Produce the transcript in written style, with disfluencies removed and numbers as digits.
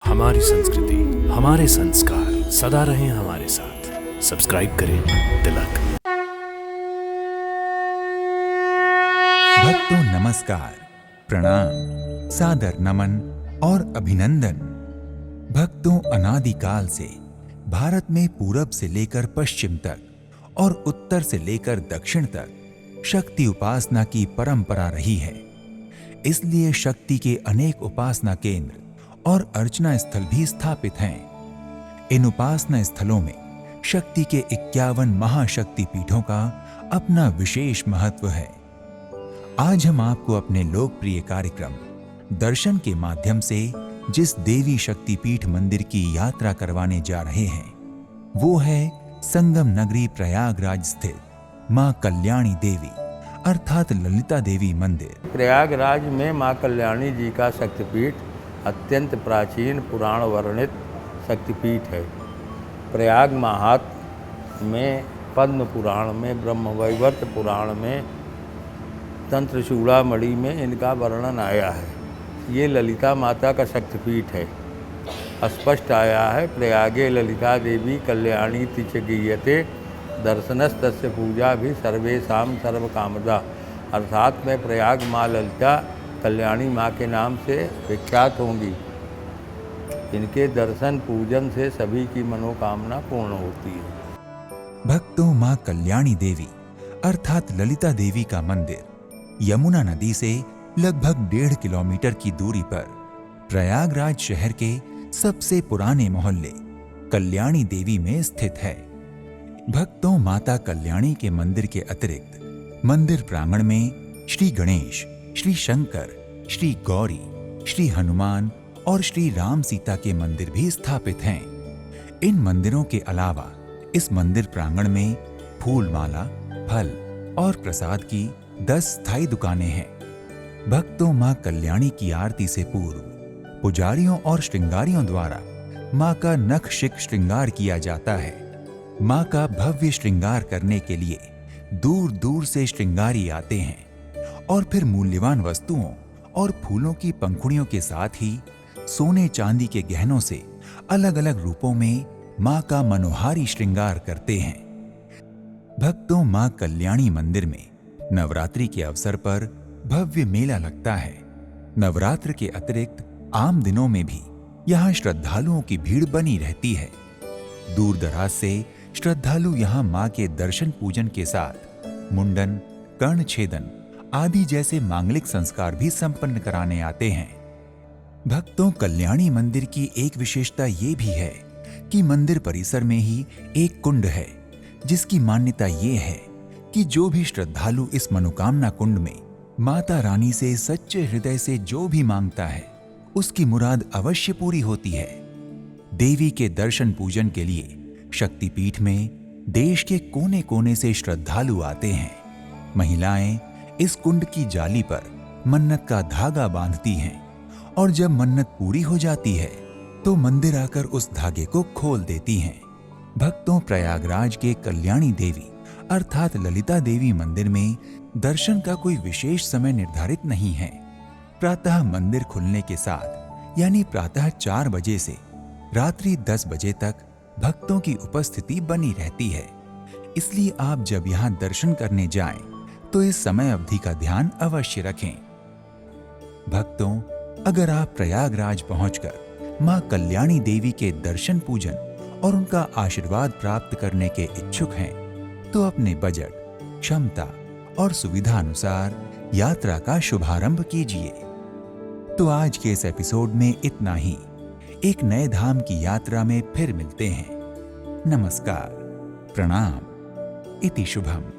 हमारी संस्कृति, हमारे संस्कार सदा रहें हमारे साथ। सब्सक्राइब करें तिलक। भक्तों नमस्कार, प्रणाम, सादर नमन और अभिनंदन। भक्तों, अनादिकाल से भारत में पूरब से लेकर पश्चिम तक और उत्तर से लेकर दक्षिण तक शक्ति उपासना की परंपरा रही है। इसलिए शक्ति के अनेक उपासना केंद्र और अर्चना स्थल भी स्थापित हैं। इन उपासना स्थलों में शक्ति के 51 महाशक्ति पीठों का अपना विशेष महत्व है। आज हम आपको अपने लोकप्रिय कार्यक्रम दर्शन के माध्यम से जिस देवी शक्तिपीठ मंदिर की यात्रा करवाने जा रहे हैं, वो है संगम नगरी प्रयागराज स्थित मां कल्याणी देवी अर्थात ललिता देवी मंदिर। प्रयागराज में मां कल्याणी जी का शक्तिपीठ अत्यंत प्राचीन पुराण वर्णित शक्तिपीठ है। प्रयाग महात्म्य में, पद्म पुराण में, ब्रह्मवैवर्त पुराण में, तंत्र चूड़ामणि में इनका वर्णन आया है। ये ललिता माता का शक्तिपीठ है। स्पष्ट आया है, प्रयागे ललिता देवी कल्याणी तिच गीयते दर्शनस्तस्य पूजा भी सर्वेषां सर्वकामदा। अर्थात मैं प्रयाग माँ ललिता कल्याणी माँ के नाम से विख्यात होंगी। इनके दर्शन पूजन से सभी की मनोकामना पूर्ण होती है। भक्तों, मां कल्याणी देवी अर्थात ललिता देवी का मंदिर यमुना नदी से लगभग 1.5 किलोमीटर की दूरी पर प्रयागराज शहर के सबसे पुराने मोहल्ले कल्याणी देवी में स्थित है। भक्तों, माता कल्याणी के मंदिर के अतिरिक्त मंदिर प्रांगण में श्री गणेश, श्री शंकर, श्री गौरी, श्री हनुमान और श्री राम सीता के मंदिर भी स्थापित हैं। इन मंदिरों के अलावा इस मंदिर प्रांगण में फूल माला, फल और प्रसाद की 10 स्थायी दुकानें हैं। भक्तों, मां कल्याणी की आरती से पूर्व पुजारियों और श्रृंगारियों द्वारा मां का नखशिख श्रृंगार किया जाता है। मां का भव्य श्रृंगार करने के लिए दूर दूर से श्रृंगारी आते हैं और फिर मूल्यवान वस्तुओं और फूलों की पंखुड़ियों के साथ ही सोने चांदी के गहनों से अलग अलग रूपों में मां का मनोहारी श्रृंगार करते हैं। भक्तों, मां कल्याणी मंदिर में नवरात्रि के अवसर पर भव्य मेला लगता है। नवरात्र के अतिरिक्त आम दिनों में भी यहाँ श्रद्धालुओं की भीड़ बनी रहती है। दूर दराज से श्रद्धालु यहाँ मां के दर्शन पूजन के साथ मुंडन, कर्ण छेदन आदि जैसे मांगलिक संस्कार भी संपन्न कराने आते हैं। भक्तों, कल्याणी मंदिर की एक विशेषता ये भी है कि मंदिर परिसर में ही एक कुंड है, जिसकी मान्यता ये है कि जो भी श्रद्धालु इस मनोकामना कुंड में माता रानी से सच्चे हृदय से जो भी मांगता है, उसकी मुराद अवश्य पूरी होती है। देवी के दर्शन पूजन के लिए शक्तिपीठ में देश के कोने कोने से श्रद्धालु आते हैं। महिलाएं इस कुंड की जाली पर मन्नत का धागा बांधती हैं और जब मन्नत पूरी हो जाती है तो मंदिर आकर उस धागे को खोल देती हैं। भक्तों, प्रयागराज के कल्याणी देवी अर्थात ललिता देवी मंदिर में दर्शन का कोई विशेष समय निर्धारित नहीं है। प्रातः मंदिर खुलने के साथ यानी प्रातः 4 बजे से रात्रि 10 बजे तक भक्तों की उपस्थिति बनी रहती है। इसलिए आप जब यहाँ दर्शन करने जाएं, तो इस समय अवधि का ध्यान अवश्य रखें। भक्तों, अगर आप प्रयागराज पहुंचकर मां कल्याणी देवी के दर्शन पूजन और उनका आशीर्वाद प्राप्त करने के इच्छुक हैं, तो अपने बजट, क्षमता और सुविधा अनुसार यात्रा का शुभारंभ कीजिए। तो आज के इस एपिसोड में इतना ही। एक नए धाम की यात्रा में फिर मिलते हैं। नमस्कार, प्रणाम, इति शुभम।